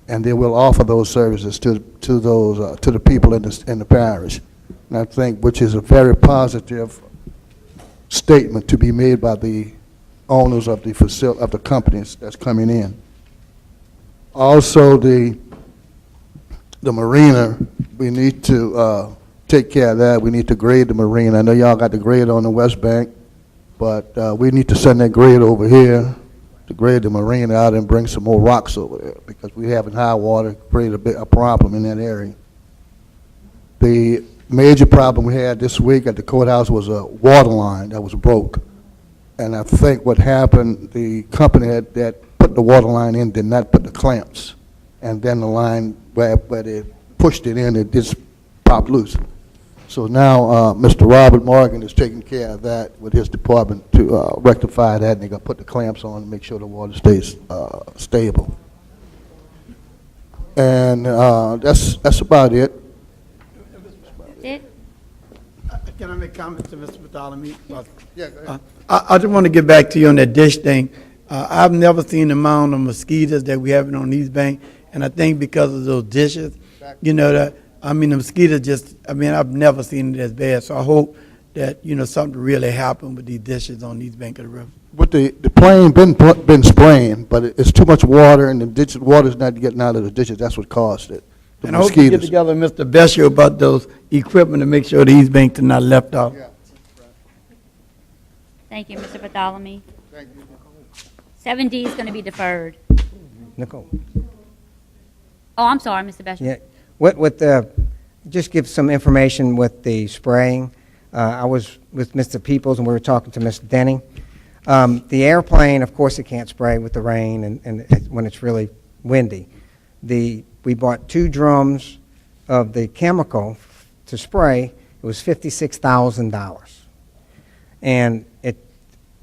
And they will offer those services to the people in the parish. And I think, which is a very positive statement to be made by the owners of the companies that's coming in. Also, the marina, we need to take care of that. We need to grade the marina. I know y'all got the grade on the West Bank, but we need to send that grade over here to grade the marina out and bring some more rocks over there, because we having high water create a problem in that area. The major problem we had this week at the courthouse was a water line that was broke. And I think what happened, the company that put the water line in did not put the clamps. And then the line, where they pushed it in, it just popped loose. So now Mr. Robert Morgan is taking care of that with his department to rectify that, and they're going to put the clamps on and make sure the water stays stable. And that's about it. That's it? Can I make comments to Mr. Bartholomew? Yeah, go ahead. I just want to get back to you on that dish thing. I've never seen the amount of mosquitoes that we have on East Bank, and I think because of those dishes, you know, the mosquitoes just, I've never seen it as bad. So I hope that, something really happened with these dishes on East Bank of the river. With the plane been spraying, but it's too much water, and the water's not getting out of the ditches. That's what caused it. The And I hope you get mosquitoes. together with Mr. Beshel about those equipment to make sure the East Bank are not left out. Thank you, Mr. Bartholomew. 7D is going to be deferred. Nicole? Oh, I'm sorry, Mr. Beshel. Yeah, with the, just give some information with the spraying. I was with Mr. Peoples and we were talking to Mr. Denny. The airplane, of course, it can't spray with the rain and when it's really windy. We bought 2 drums of the chemical to spray. It was $56,000. And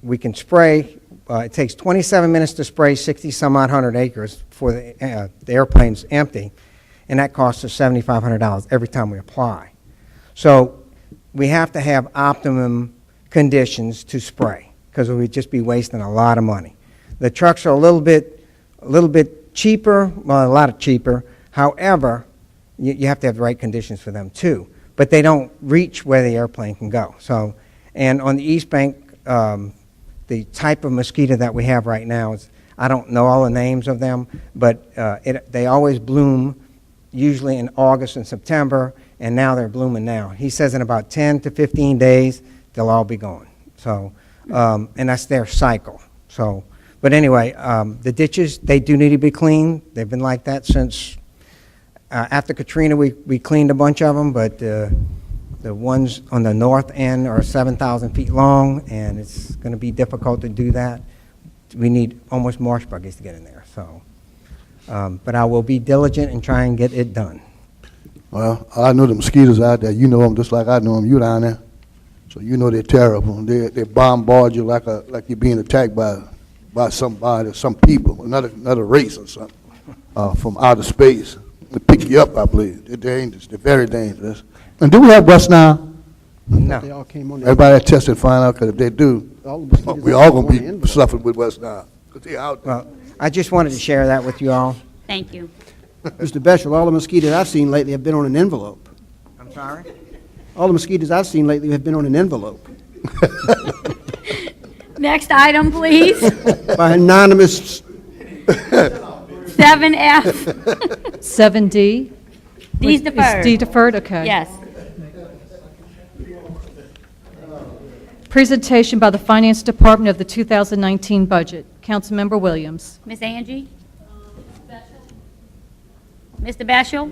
we can spray, it takes 27 minutes to spray 60-some-odd hundred acres before the airplane's empty, and that costs us $7,500 every time we apply. So we have to have optimum conditions to spray, because we'd just be wasting a lot of money. The trucks are a little bit cheaper, well, a lot cheaper. However, you have to have the right conditions for them too. But they don't reach where the airplane can go. So, and on the East Bank, the type of mosquito that we have right now is, I don't know all the names of them, but they always bloom usually in August and September, and now they're blooming now. He says in about 10 to 15 days, they'll all be gone. So, and that's their cycle. So, but anyway, the ditches, they do need to be cleaned. They've been like that since after Katrina. We cleaned a bunch of them, but the ones on the north end are 7,000 feet long, and it's going to be difficult to do that. We need almost marsh buggies to get in there. So, but I will be diligent and try and get it done. Well, I know the mosquitoes out there. You know them just like I know them. You down there, so you know they're terrible. They bombard you like you're being attacked by somebody, some people, another race or something from outer space. They pick you up, I believe. They're dangerous. They're very dangerous. And do we have West Nile? No. They all came on there. Everybody test and find out, because if they do, All the mosquitoes we are all on gonna the be envelope. suffering with West Nile, because they're out there. Well, I just wanted to share that with you all. Thank you. Mr. Beshel, all the mosquitoes I've seen lately have been on an envelope. I'm sorry? All the mosquitoes I've seen lately have been on an envelope Next item, please. by anonymous. 7F. 7D? D's deferred. Is D deferred? Okay. Yes. Presentation by the Finance Department of the 2019 budget. Councilmember Williams. Miss Angie? Mr. Beshel?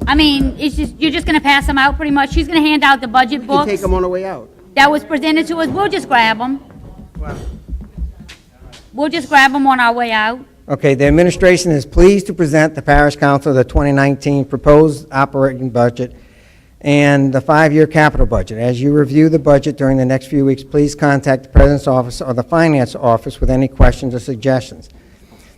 I mean, you're just going to pass them out pretty much? She's going to hand out the budget You can books take them on the way out. that was presented to us. We'll just grab them. We'll just grab them on our way out. Okay, the administration is pleased to present the Parish Council the 2019 proposed operating budget and the 5-year capital budget. As you review the budget during the next few weeks, please contact the President's office or the Finance office with any questions or suggestions.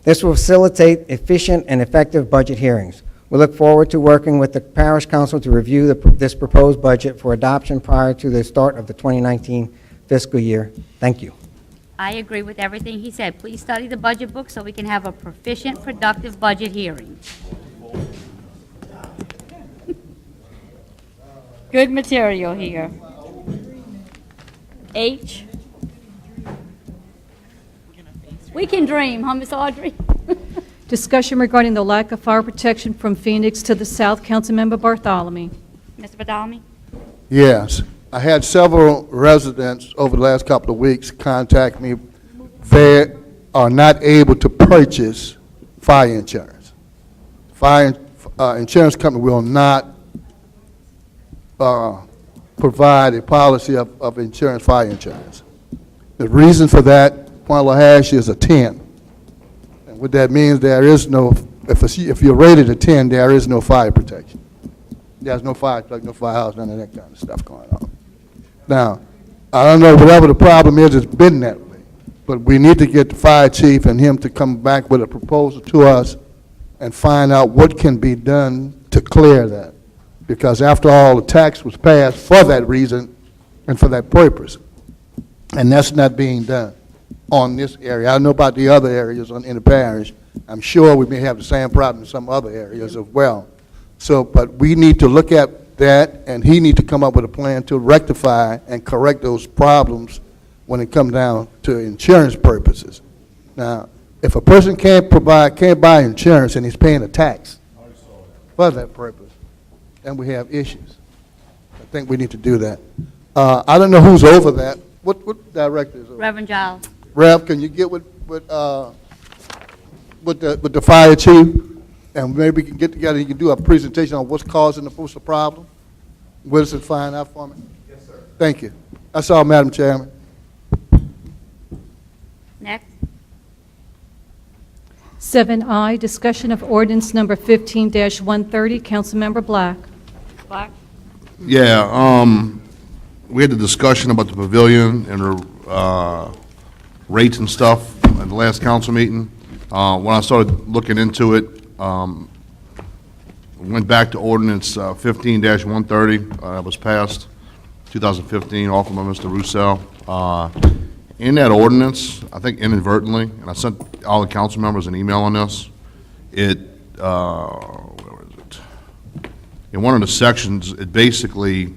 This will facilitate efficient and effective budget hearings. We look forward to working with the Parish Council to review this proposed budget for adoption prior to the start of the 2019 fiscal year. Thank you. I agree with everything he said. Please study the budget book so we can have a proficient, productive budget hearing. Good material here. H. We can dream, huh, Ms. Audrey? Discussion regarding the lack of fire protection from Phoenix to the south. Councilmember Bartholomew. Mr. Badalmi? Yes, I had several residents over the last couple of weeks contact me. They are not able to purchase fire insurance. Fire insurance company will not provide a policy of insurance, fire insurance. The reason for that, Point LaHash, is a 10. And what that means, there is no, if you're rated a 10, there is no fire protection. There's no fire truck, no firehouse, none of that kind of stuff going on. Now, I don't know, whatever the problem is, it's been that way. But we need to get the fire chief and him to come back with a proposal to us and find out what can be done to clear that. Because after all, the tax was passed for that reason and for that purpose. And that's not being done on this area. I don't know about the other areas in the parish. I'm sure we may have the same problem in some other areas as well. So, but we need to look at that, and he need to come up with a plan to rectify and correct those problems when it comes down to insurance purposes. Now, if a person can't buy insurance and he's paying a tax for that purpose, then we have issues. I think we need to do that. I don't know who's over that. What director is over? Reverend Giles. Rev, can you get with the fire chief? And maybe we can get together, you can do a presentation on what's causing the problem. Wilson, find out for me? Yes, sir. Thank you. That's all, Madam Chairman. Next. 7I, discussion of ordinance number 15-130. Councilmember Black. Black. Yeah, we had the discussion about the pavilion and the rates and stuff at the last council meeting. When I started looking into it, went back to ordinance 15-130 that was passed 2015, offered by Mr. Roussel. In that ordinance, I think inadvertently, and I sent all the council members an email on this, where is it? In one of the sections, it basically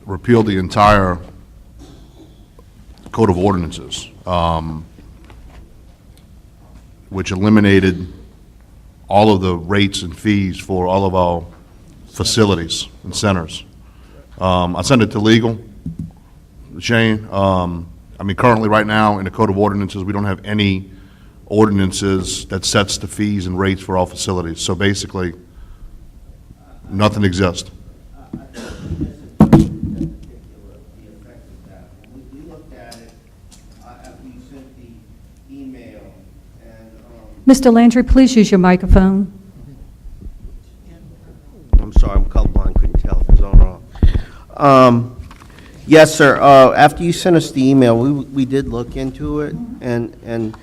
repealed the entire code of ordinances, which eliminated all of the rates and fees for all of our facilities and centers. I sent it to legal, Shane. I mean, currently, right now, in the code of ordinances, we don't have any ordinances that sets the fees and rates for all facilities. So basically, nothing exists. Mr. Landry, please use your microphone. I'm sorry, I'm colorblind, couldn't tell if it was on or off. Yes, sir, after you sent us the email, we did look into it, and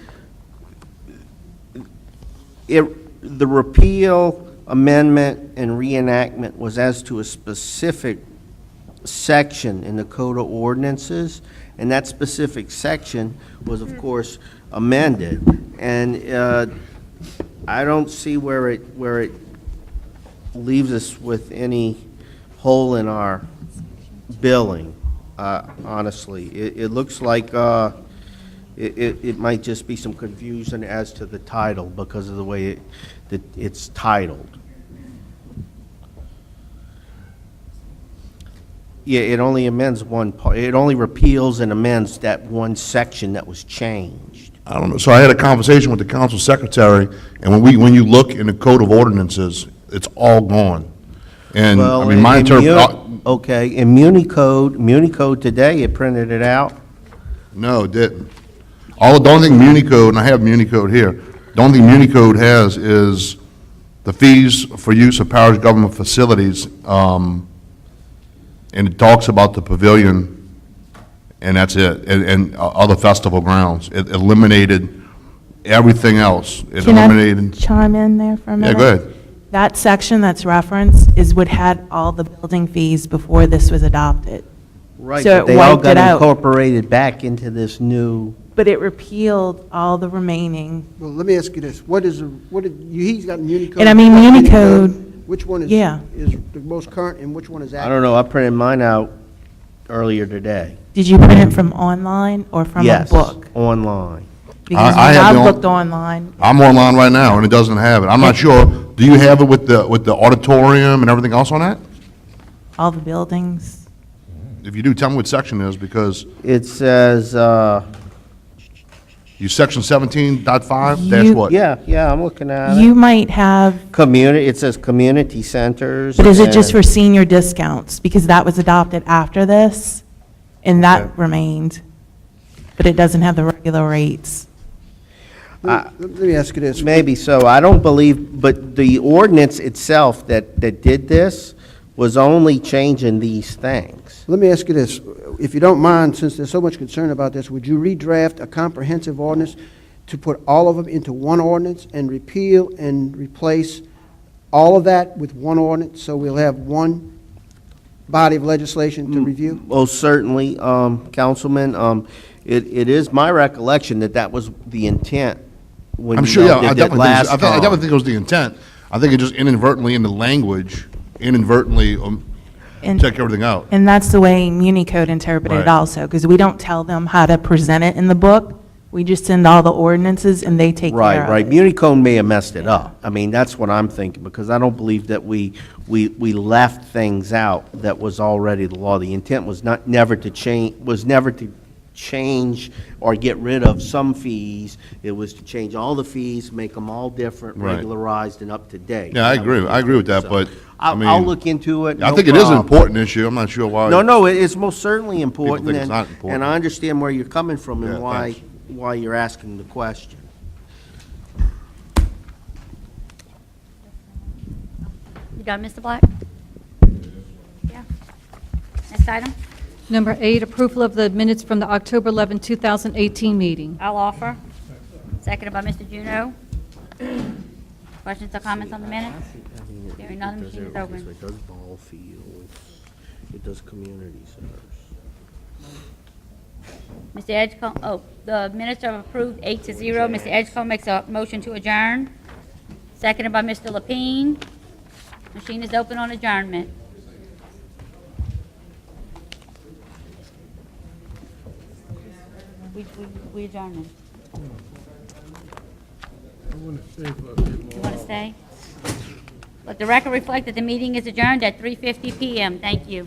the repeal, amendment, and reenactment was as to a specific section in the Code of Ordinances, and that specific section was, of course, amended. And I don't see where it leaves us with any hole in our billing, honestly. It looks like it might just be some confusion as to the title because of the way it's titled. Yeah, it only amends one part. It only repeals and amends that one section that was changed. I don't know. So I had a conversation with the council secretary, and when you look in the code of ordinances, it's all gone. And Well, I mean, my okay, in Muni Code today, it printed it out. No, it didn't. The only thing Muni Code, and I have Muni Code here, the only thing Muni Code has is the fees for use of parish government facilities, and it talks about the pavilion, and that's it, and other festival grounds. It eliminated everything else. It Can I eliminated. chime in there for a Yeah, minute? go ahead. That section that's referenced is what had all the building fees before this was adopted. Right, So but it they all wiped got it out. incorporated back into this new, But it repealed all the remaining, Well, let me ask you this, he's got Municode. And I mean, Municode, Which one yeah. is the most current and which one is I active? don't know, I printed mine out earlier today. did you print it from online or from a Yes, book? online. Because I when have I the on- looked online, I'm online right now, and it doesn't have it. I'm not sure, do you have it with the auditorium and everything else on that? all the buildings, If you do, tell me what section it is, because It says, you section 17.5 dash You- what? yeah, I'm looking at you it. might have, It says community centers. but is it just and- for senior discounts? Because that was adopted after this, and that Okay. remained, but it doesn't have the regular rates. Let me ask you this. Maybe so, I don't believe, but the ordinance itself that did this was only changing these things. Let me ask you this, if you don't mind, since there's so much concern about this, would you redraft a comprehensive ordinance to put all of them into one ordinance and repeal and replace all of that with one ordinance, so we'll have one body of legislation to review? Most certainly, Councilman, it is my recollection that that was the intent when I'm you sure, yeah, all I did that definitely think, last I definitely time. think it was the intent. I think it just inadvertently in the language, And- check everything out. And that's the way Municode interpreted it Right. also, because we don't tell them how to present it in the book. We just send all the ordinances and they take care Right, of right. it. Municode may have messed it up. I mean, that's what I'm thinking, because I don't believe that we left things out that was already the law. The intent was never to change or get rid of some fees. It was to change all the fees, make them all different, Right. regularized and up to date. Yeah, I agree with that, So, but, I mean. I'll look into it. I no think it is an problem. important issue, I'm not sure why. No, it's most certainly important. think it's and- not important. And I understand where you're coming from Yeah, and why thanks. you're asking the question. You done, Mr. Black? Yeah. Next item, Number 8, approval of the minutes from the October 11, 2018 meeting. I'll offer. Seconded by Mr. Juno. Questions or comments on the minutes? Hearing none, the machine is open. It does ball fields, it does community centers. Mr. Edgecombe, the minutes are approved 8-0. Mr. Edgecombe makes a motion to adjourn. Seconded by Mr. Lapine. Machine is open on adjournment. We adjourning. You want to stay? Let the record reflect that the meeting is adjourned at 3:50 PM. Thank you.